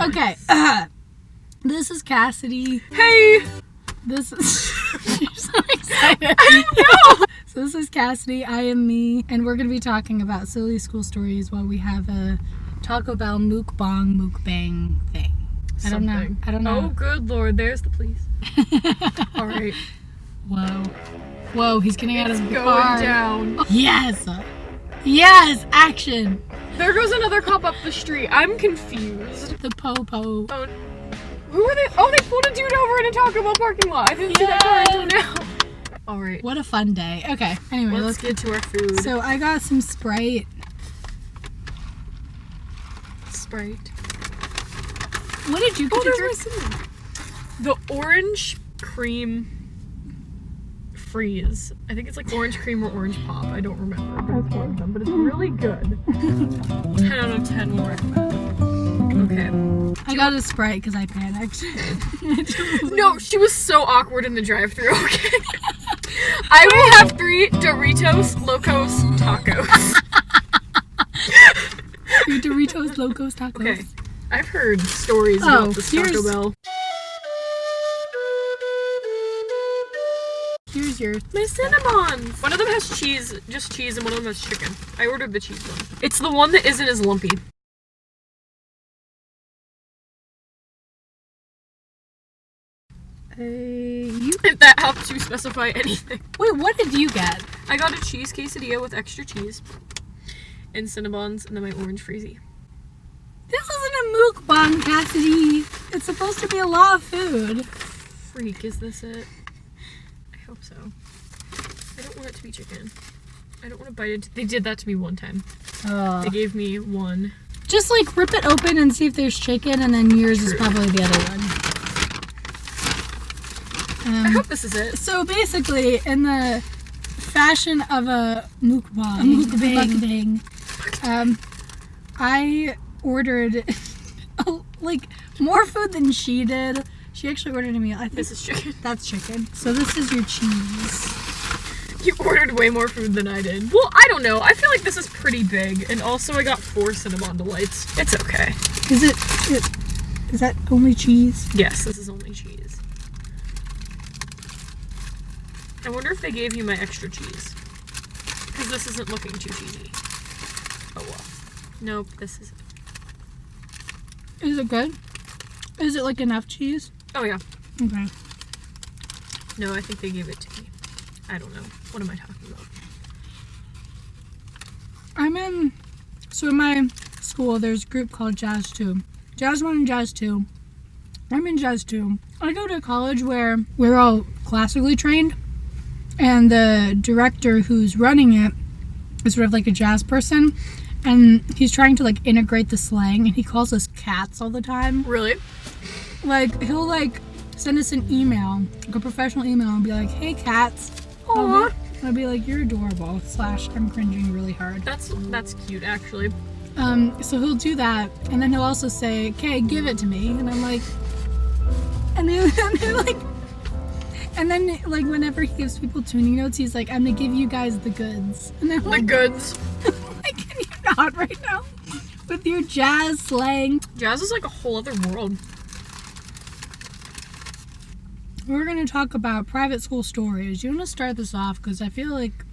Okay. This is Cassidy. Hey! This is... You're so excited. I know! So this is Cassidy, I am me, and we're going to be talking about silly school stories while we have a Taco Bell mukbang thing. I don't know. Oh, good Lord. There's the please. All right. Whoa, he's getting out of the going car. Down. Yes, action. There goes another cop up the street. I'm confused. The po-po. Oh, who are they? Oh, they pulled a dude over in a Taco Bell parking lot. I didn't see that car until now. All right. What a fun day. Okay, anyway, let's get to our food. So I got some Sprite. What did you get to drink? The orange cream freeze. I think it's like orange cream or orange pop. I don't remember. But it's one of them. But it's really good. 10 out of 10 will recommend. Okay. I got a Sprite because I panicked. No, she was so awkward in the drive-thru. Okay. I will have 3 Doritos Locos Tacos. 3 Doritos Locos Tacos. Okay. I've heard stories about this Taco Bell. Here's yours. My Cinnabons! One of them has cheese, just cheese, and one of them has chicken. I ordered the cheese one. It's the one that isn't as lumpy. If that helps you specify anything. Wait, what did you get? I got a cheese quesadilla with extra cheese, and Cinnabons, and then my orange freezy. This isn't a mukbang, Cassidy. It's supposed to be a lot of food. Freak, is this it? I hope so. I don't want it to be chicken. I don't want to bite into... They did that to me one time. They gave me one. Just like rip it open and see if there's chicken, and then yours is probably the other one. I hope this is it. So basically, in the fashion of a mukbang, I ordered like more food than she did. She actually ordered a meal. I think this is chicken. That's chicken. So this is your cheese. You ordered way more food than I did. Well, I don't know. I feel like this is pretty big, and also I got 4 Cinnabon Delights. It's okay. Is that only cheese? Yes, this is only cheese. I wonder if they gave you my extra cheese. Because this isn't looking too cheesy. Oh well. Nope, this isn't. Is it good? Is it like enough cheese? Oh yeah. Okay. No, I think they gave it to me. I don't know. What am I talking about? So in my school, there's a group called Jazz 2. Jazz 1 and Jazz 2. I'm in Jazz 2. I go to a college where we're all classically trained, and the director who's running it is sort of like a jazz person, and he's trying to like integrate the slang, and he calls us cats all the time. Really? Like, he'll like send us an email, like a professional email, and be like, "Hey cats." Aww. I'll be like, "You're adorable." / I'm cringing really hard. That's cute, actually. So he'll do that, and then he'll also say, "Okay, give it to me," and I'm like, and then whenever he gives people tuning notes, he's like, "I'm gonna give you guys the goods," and then the goods. Like, can you not right now with your jazz slang? Jazz is like a whole other world. We're going to talk about private school stories. You want to start this off? Because I feel like,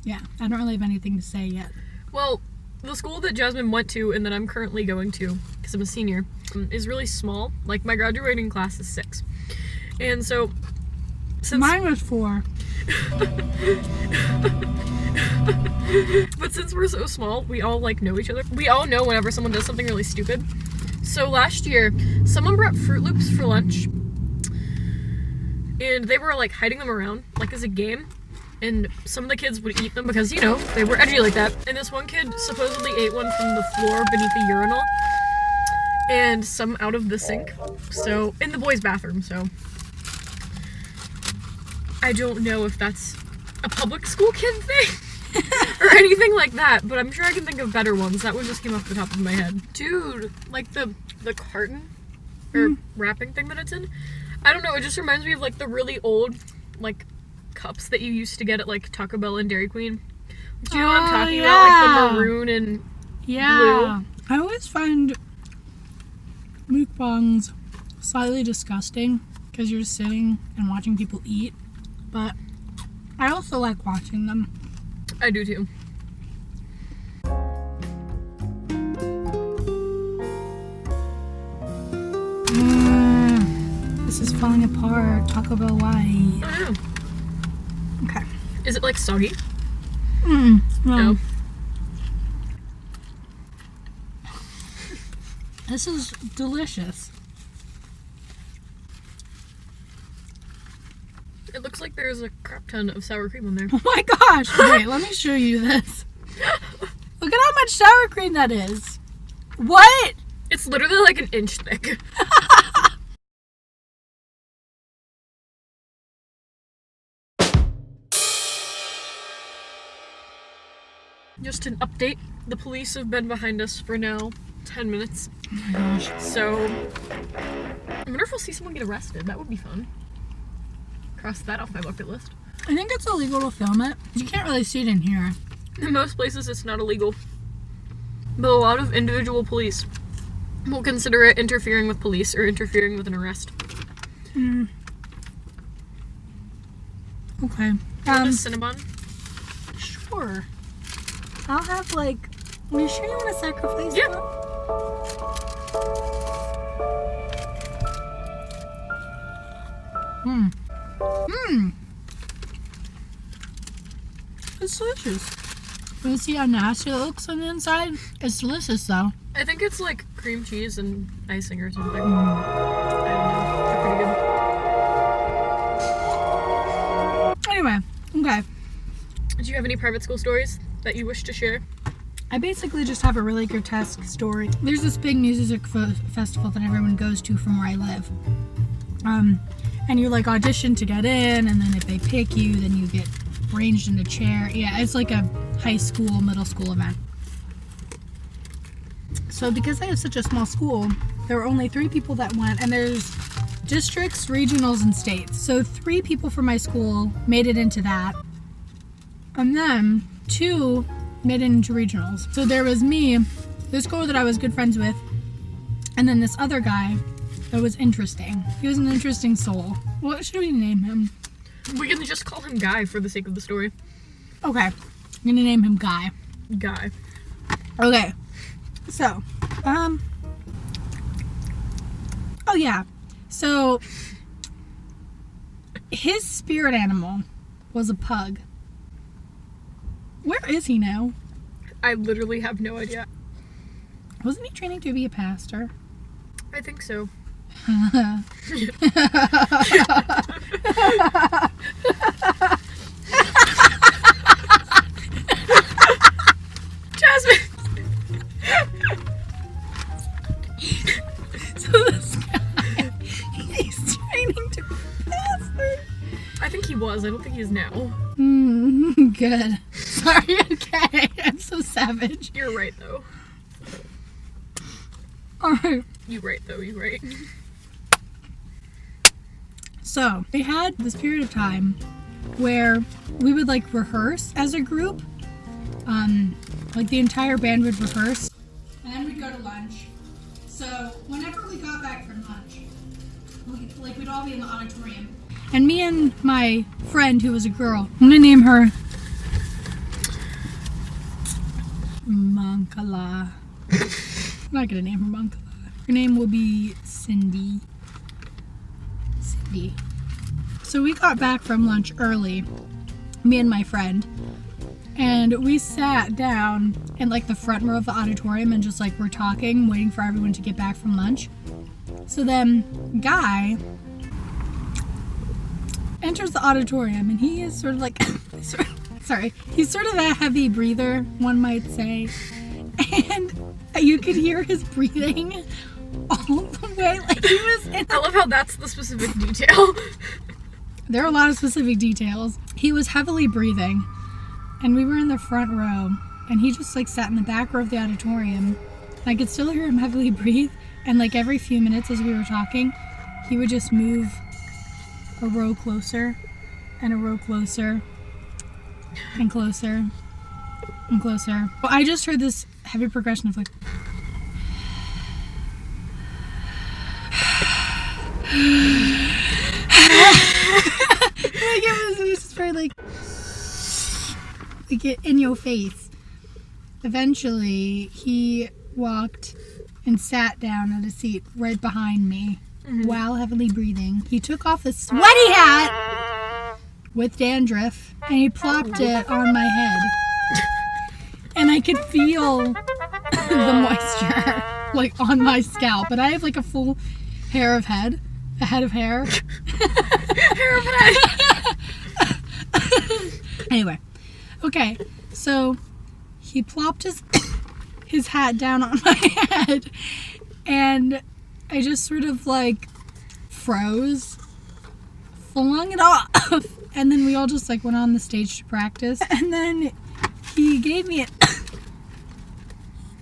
I don't really have anything to say yet. Well, the school that Jasmine went to and that I'm currently going to, because I'm a senior, is really small. Like, my graduating class is 6. And so, since... Mine was 4. But since we're so small, we all, like, know each other. We all know whenever someone does something really stupid. So last year, someone brought Fruit Loops for lunch. And they were, like, hiding them around, like, as a game. And some of the kids would eat them because, you know, they were edgy like that. And this one kid supposedly ate one from the floor beneath the urinal. And some out of the sink. So, in the boys' bathroom, so. I don't know if that's a public school kid thing. Or anything like that. But I'm sure I can think of better ones. That one just came off the top of my head. Dude, like, the carton? Or wrapping thing that it's in? I don't know, it just reminds me of, like, the really old, like, cups that you used to get at, like, Taco Bell and Dairy Queen. Do you know what I'm talking about? Like, the maroon and blue. I always find mukbangs slightly disgusting because you're just sitting and watching people eat, but I also like watching them. I do too. This is falling apart. Taco Bell, why? I don't know. Okay. Is it like soggy? No. This is delicious. It looks like there's a crap ton of sour cream on there. Oh my gosh! Wait, let me show you this. Look at how much sour cream that is. What? It's literally like an inch thick. Just an update. The police have been behind us for now 10 minutes. Oh my gosh. So, I wonder if we'll see someone get arrested. That would be fun. Cross that off my bucket list. I think it's illegal to film it. You can't really see it in here. In most places, it's not illegal. But a lot of individual police will consider it interfering with police or interfering with an arrest. Okay. A Cinnabon? Sure. I'll have like. Are you sure you want to sacrifice Yeah. that? It's delicious. You see how nasty it looks on the inside? It's delicious though. I think it's like cream cheese and icing or something. I don't know. They're pretty good. Anyway, okay. Do you have any private school stories that you wish to share? I basically just have a really grotesque story. There's this big music festival that everyone goes to from where I live. And you like audition to get in, and then if they pick you, then you get arranged in a chair. Yeah, it's like a high school, middle school event. So because I have such a small school, there were only 3 people that went, and there's districts, regionals, and states. So 3 people from my school made it into that. And then 2 made it into regionals. So there was me, this girl that I was good friends with, and then this other guy that was interesting. He was an interesting soul. What should we name him? We can just call him Guy for the sake of the story. Okay, I'm gonna name him Guy. Guy. Okay, so, oh yeah, so his spirit animal was a pug. Where is he now? I literally have no idea. Wasn't he training to be a pastor? I think so. Jasmine! So this guy, he's training to be a pastor. I think he was. I don't think he is now. Good. Sorry, okay. I'm so savage. You're right, though. Alright. You right, though. You right. So, we had this period of time where we would like rehearse as a group. Like the entire band would rehearse. And then we'd go to lunch. So, whenever we got back from lunch, we'd all be in the auditorium. And me and my friend, who was a girl, I'm gonna name her Mankala. I'm not gonna name her Mankala. Her name will be Cindy. So we got back from lunch early, me and my friend, and we sat down in like the front row of the auditorium and just like we're talking, waiting for everyone to get back from lunch. So then Guy enters the auditorium and he is sort of like, he's sort of a heavy breather, one might say, and you could hear his breathing all the way, like he was in I love how that's the specific detail. There are a lot of specific details. He was heavily breathing, and we were in the front row, and he just like sat in the back row of the auditorium. And I could still hear him heavily breathe, and like every few minutes as we were talking, he would just move a row closer, and a row closer, and closer, and closer. Well, I just heard this heavy progression of like It was very like it in your face. Eventually, he walked and sat down at a seat right behind me while heavily breathing. He took off his sweaty hat with dandruff and he plopped it on my head. And I could feel the moisture like on my scalp. But I have like a full a head of hair. Hair of head. Anyway, okay, so he plopped his hat down on my head, and I just sort of like froze, flung it off, and then we all just like went on the stage to practice, and then he gave me it.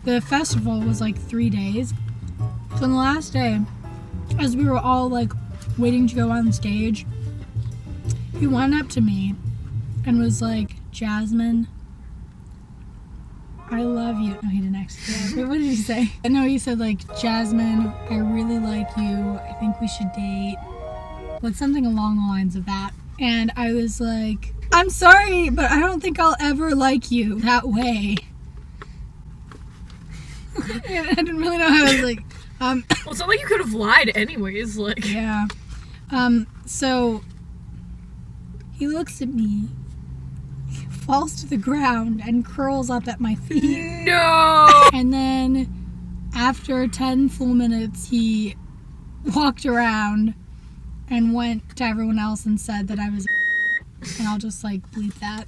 The festival was like 3 days, so on the last day, as we were all like waiting to go on stage, he went up to me and was like, Jasmine, I love you. No, he didn't actually say that. What did he say? No, he said like, Jasmine, I really like you. I think we should date. Like something along the lines of that. And I was like, I'm sorry, but I don't think I'll ever like you that way. I didn't really know how I was like, well, it's not like you could have lied anyways, like. Yeah. So he looks at me, falls to the ground, and curls up at my feet. No! And then after 10 full minutes, he walked around and went to everyone else and said that I was and I'll just like bleep that.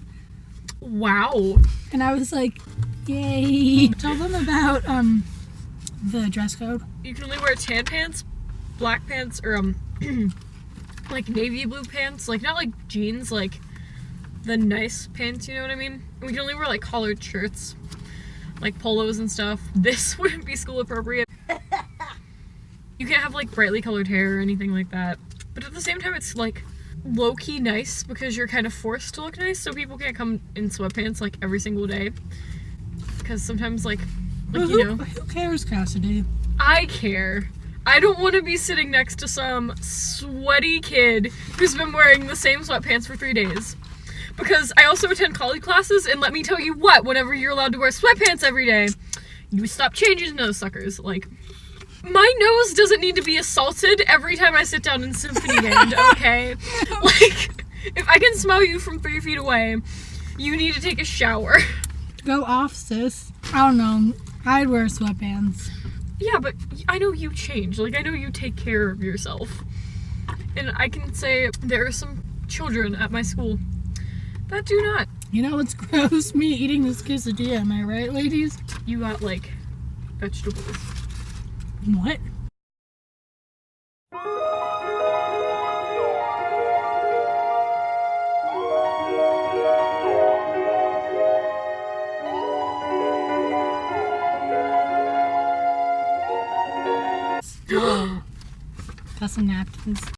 Wow. And I was like, yay. Tell them about the dress code. You can only wear tan pants, black pants, or like navy blue pants, like not like jeans, like the nice pants, you know what I mean? We can only wear like collared shirts, like polos and stuff. This wouldn't be school appropriate. You can't have like brightly colored hair or anything like that. But at the same time, it's like low-key nice because you're kind of forced to look nice, so people can't come in sweatpants like every single day. Because sometimes like you know. Who cares, Casidhe? I care. I don't want to be sitting next to some sweaty kid who's been wearing the same sweatpants for 3 days. Because I also attend college classes, and let me tell you what, whenever you're allowed to wear sweatpants every day, you stop changing those suckers. Like, my nose doesn't need to be assaulted every time I sit down in symphony band, okay? Like, if I can smell you from 3 feet away, you need to take a shower. Go off, sis. I don't know. I'd wear sweatpants. Yeah, but I know you change. Like, I know you take care of yourself. And I can say there are some children at my school that do not. You know what's gross? Me eating this quesadilla, am I right, ladies? You got, like, vegetables. What? Oh, got some napkins.